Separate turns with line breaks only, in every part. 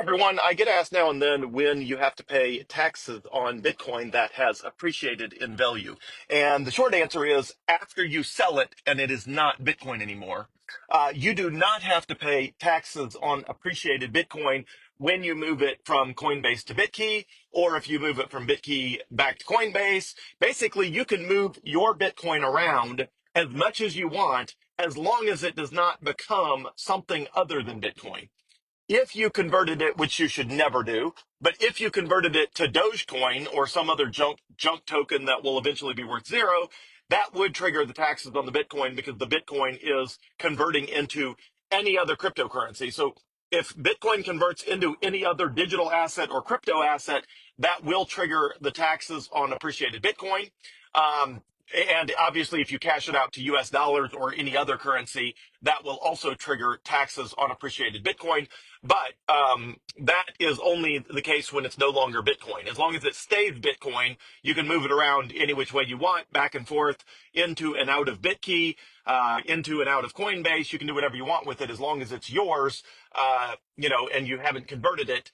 Everyone, I get asked now and then when you have to pay taxes on Bitcoin that has appreciated in value. And the short answer is after you sell it and it is not Bitcoin anymore, you do not have to pay taxes on appreciated Bitcoin when you move it from Coinbase to Bitkey, or if you move it from Bitkey back to Coinbase. Basically, you can move your Bitcoin around as much as you want, as long as it does not become something other than Bitcoin. If you converted it, which you should never do, but if you converted it to Dogecoin or some other junk token that will eventually be worth zero, that would trigger the taxes on the Bitcoin because the Bitcoin is converting into any other cryptocurrency. So if Bitcoin converts into any other digital asset or crypto asset, that will trigger the taxes on appreciated Bitcoin. Um, and obviously, if you cash it out to US dollars or any other currency, that will also trigger taxes on appreciated Bitcoin. But that is only the case when it's no longer Bitcoin. As long as it stays Bitcoin, you can move it around any which way you want, back and forth, into and out of Bitkey, into and out of Coinbase. You can do whatever you want with it as long as it's yours, and you haven't converted it,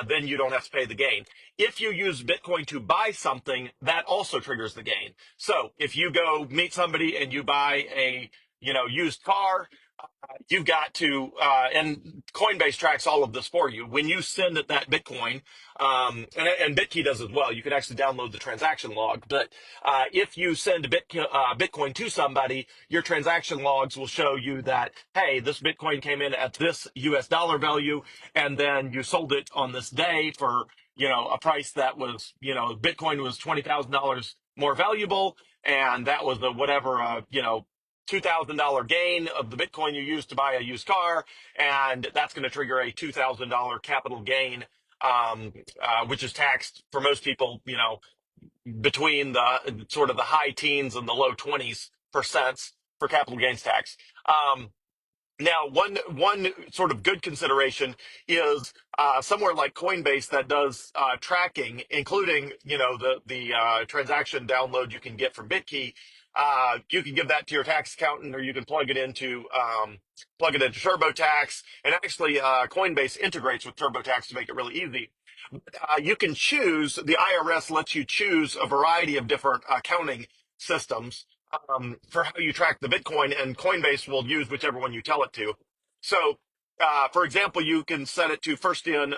then you don't have to pay the gain. If you use Bitcoin to buy something, that also triggers the gain. So if you go meet somebody and you buy a used car, you've got to, and Coinbase tracks all of this for you. When you send it that Bitcoin, and Bitkey does as well, you can actually download the transaction log. But if you send Bitcoin to somebody, your transaction logs will show you that, hey, this Bitcoin came in at this US dollar value, and then you sold it on this day for, a price that was, Bitcoin was $20,000 more valuable. And that was the whatever, $2,000 gain of the Bitcoin you used to buy a used car, and that's going to trigger a $2,000 capital gain, which is taxed for most people, between the sort of the high teens and the low 20s% for capital gains tax. Now, one sort of good consideration is somewhere like Coinbase that does tracking, including the transaction download you can get from Bitkey. You can give that to your tax accountant, or you can plug it into TurboTax. And actually, Coinbase integrates with TurboTax to make it really easy. You can choose, the IRS lets you choose a variety of different accounting systems for how you track the Bitcoin, and Coinbase will use whichever one you tell it to. So, for example, you can set it to first in,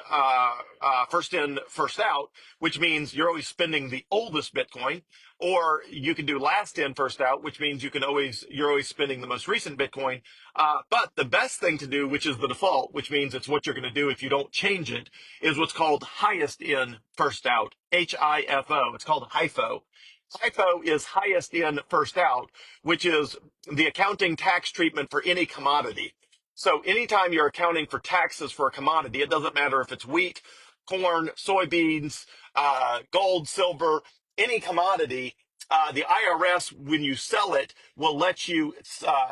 first out, which means you're always spending the oldest Bitcoin, or you can do last in, first out, which means you're always spending the most recent Bitcoin. But the best thing to do, which is the default, which means it's what you're going to do if you don't change it, is what's called highest in, first out, HIFO. It's called HIFO. HIFO is highest in, first out, which is the accounting tax treatment for any commodity. So anytime you're accounting for taxes for a commodity, it doesn't matter if it's wheat, corn, soybeans, gold, silver, any commodity, the IRS, when you sell it, will let you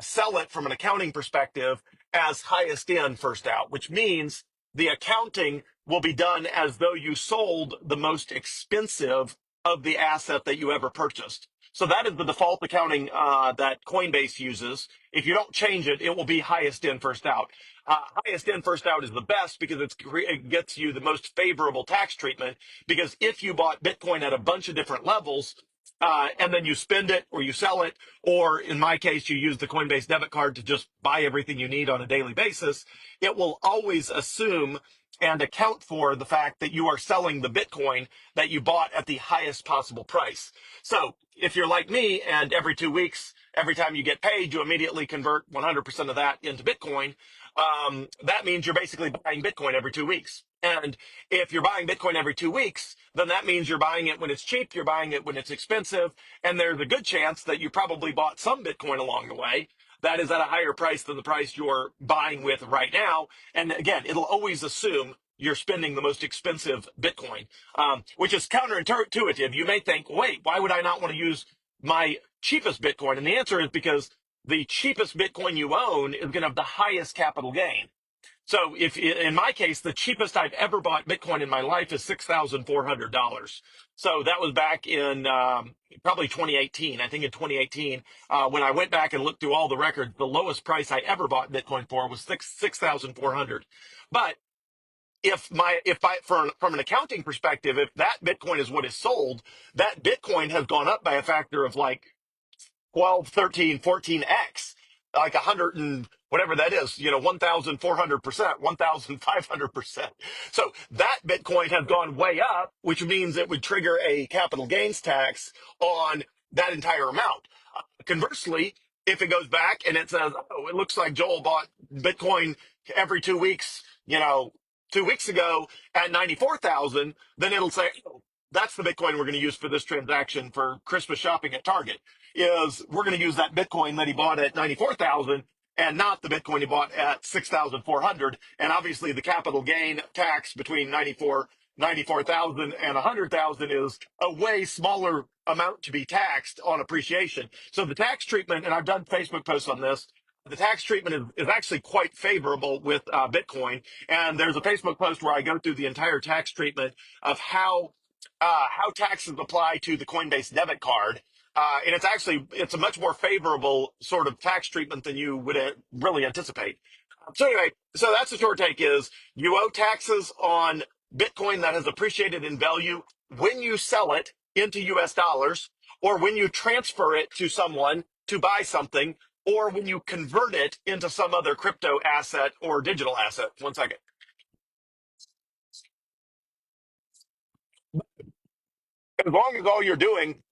sell it from an accounting perspective as highest in, first out, which means the accounting will be done as though you sold the most expensive of the asset that you ever purchased. So that is the default accounting that Coinbase uses. If you don't change it, it will be highest in, first out. Highest in, first out is the best because it gets you the most favorable tax treatment. Because if you bought Bitcoin at a bunch of different levels, and then you spend it or you sell it, or in my case, you use the Coinbase debit card to just buy everything you need on a daily basis, it will always assume and account for the fact that you are selling the Bitcoin that you bought at the highest possible price. So if you're like me and every 2 weeks, every time you get paid, you immediately convert 100% of that into Bitcoin, that means you're basically buying Bitcoin every 2 weeks. And if you're buying Bitcoin every 2 weeks, then that means you're buying it when it's cheap, you're buying it when it's expensive, and there's a good chance that you probably bought some Bitcoin along the way that is at a higher price than the price you're buying with right now. And again, it'll always assume you're spending the most expensive Bitcoin, which is counterintuitive. You may think, wait, why would I not want to use my cheapest Bitcoin? And the answer is because the cheapest Bitcoin you own is going to have the highest capital gain. So if in my case, the cheapest I've ever bought Bitcoin in my life is $6,400. So that was back in probably 2018. I think in 2018, when I went back and looked through all the records, the lowest price I ever bought Bitcoin for was 6,400. But from an accounting perspective, if that Bitcoin is what is sold, that Bitcoin has gone up by a factor of like 12, 13, 14x, like 100 and whatever that is, 1,400%, 1,500%. So that Bitcoin has gone way up, which means it would trigger a capital gains tax on that entire amount. Conversely, if it goes back and it says, oh, it looks like Joel bought Bitcoin every 2 weeks, 2 weeks ago at 94,000, then it'll say, oh, that's the Bitcoin we're going to use for this transaction for Christmas shopping at Target. Is we're going to use that Bitcoin that he bought at 94,000 and not the Bitcoin he bought at 6,400. And obviously the capital gain tax between 94,000 and 100,000 is a way smaller amount to be taxed on appreciation. So the tax treatment, and I've done Facebook posts on this, the tax treatment is actually quite favorable with Bitcoin. And there's a Facebook post where I go through the entire tax treatment of how taxes apply to the Coinbase debit card. And it's a much more favorable sort of tax treatment than you would really anticipate. So anyway, so that's the short take is you owe taxes on Bitcoin that has appreciated in value when you sell it into US dollars or when you transfer it to someone to buy something or when you convert it into some other crypto asset or digital asset. One second. As long as all you're doing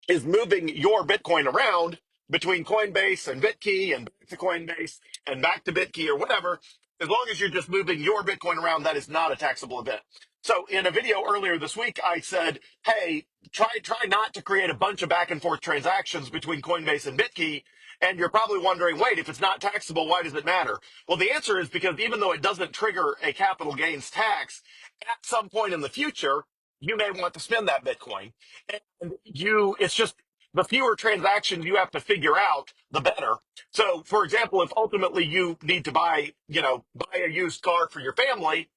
is moving your Bitcoin around between Coinbase and Bitkey and back to Coinbase and back to Bitkey or whatever, as long as you're just moving your Bitcoin around, that is not a taxable event. So in a video earlier this week, I said, hey, try not to create a bunch of back and forth transactions between Coinbase and Bitkey. And you're probably wondering, wait, if it's not taxable, why does it matter? Well, the answer is because even though it doesn't trigger a capital gains tax, at some point in the future, you may want to spend that Bitcoin. And it's just the fewer transactions you have to figure out, the better. So, for example, if ultimately you need to buy a used car for your family,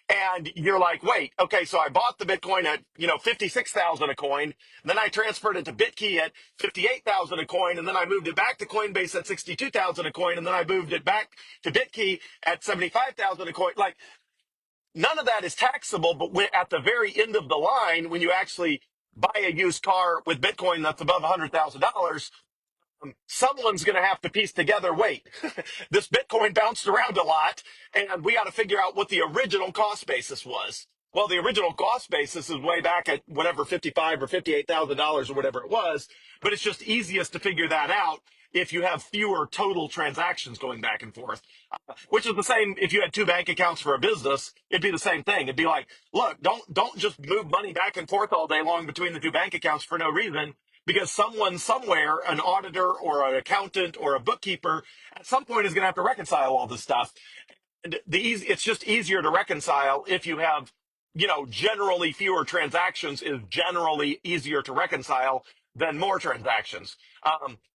and you're like, wait, okay, so I bought the Bitcoin at 56,000 a coin, then I transferred it to Bitkey at 58,000 a coin, and then I moved it back to Coinbase at 62,000 a coin, and then I moved it back to Bitkey at 75,000 a coin. Like none of that is taxable, but at the very end of the line, when you actually buy a used car with Bitcoin that's above $100,000, someone's going to have to piece together, wait, this Bitcoin bounced around a lot, and we got to figure out what the original cost basis was. Well, the original cost basis is way back at whatever, 55 or $58,000 or whatever it was, but it's just easiest to figure that out if you have fewer total transactions going back and forth, which is the same if you had two bank accounts for a business. It'd be the same thing. It'd be like, look, don't just move money back and forth all day long between the two bank accounts for no reason, because someone somewhere, an auditor or an accountant or a bookkeeper, at some point is going to have to reconcile all this stuff. And it's just easier to reconcile if you have, generally fewer transactions is generally easier to reconcile than more transactions.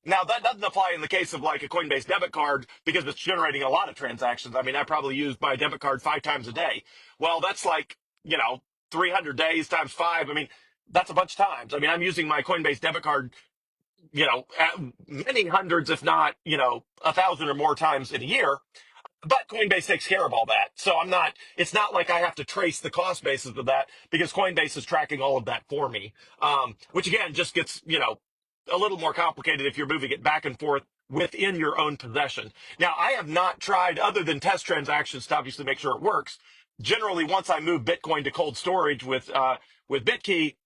Now that doesn't apply in the case of like a Coinbase debit card because it's generating a lot of transactions. I mean, I probably use my debit card 5 times a day. Well, that's like, 300 days times five. I mean, that's a bunch of times. I mean, I'm using my Coinbase debit card, at many hundreds, if not, 1,000 or more times in a year. But Coinbase takes care of all that. So it's not like I have to trace the cost basis of that because Coinbase is tracking all of that for me. Which again, just gets, a little more complicated if you're moving it back and forth within your own possession. Now, I have not tried other than test transactions to obviously make sure it works. Generally, once I move Bitcoin to cold storage with Bitkey,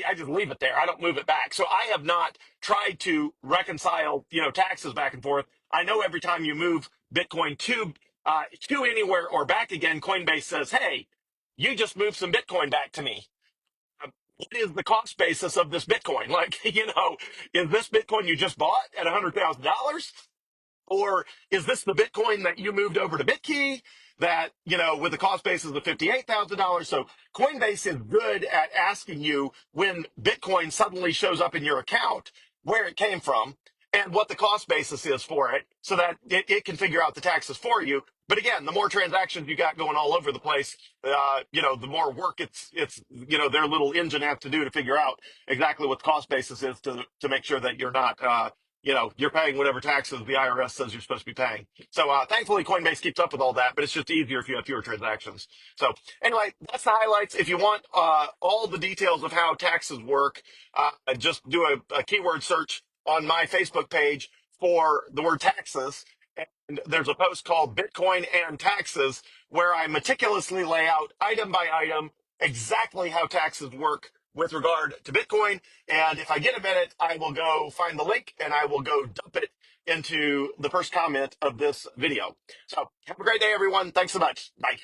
I just leave it there. I don't move it back. So I have not tried to reconcile, taxes back and forth. I know every time you move Bitcoin to anywhere or back again, Coinbase says, "Hey, you just moved some Bitcoin back to me. What is the cost basis of this Bitcoin? Like, is this Bitcoin you just bought at $100,000? Or is this the Bitcoin that you moved over to Bitkey that, with the cost basis of $58,000? So Coinbase is good at asking you when Bitcoin suddenly shows up in your account, where it came from and what the cost basis is for it so that it can figure out the taxes for you. But again, the more transactions you got going all over the place, the more work their little engine has to do to figure out exactly what the cost basis is to make sure that you're not, you're paying whatever taxes the IRS says you're supposed to be paying. So thankfully, Coinbase keeps up with all that, but it's just easier if you have fewer transactions. So anyway, that's the highlights. If you want all the details of how taxes work, just do a keyword search on my Facebook page for the word taxes. And there's a post called Bitcoin and Taxes where I meticulously lay out item by item exactly how taxes work with regard to Bitcoin. And if I get a minute, I will go find the link and I will go dump it into the first comment of this video. So have a great day, everyone. Thanks so much. Bye.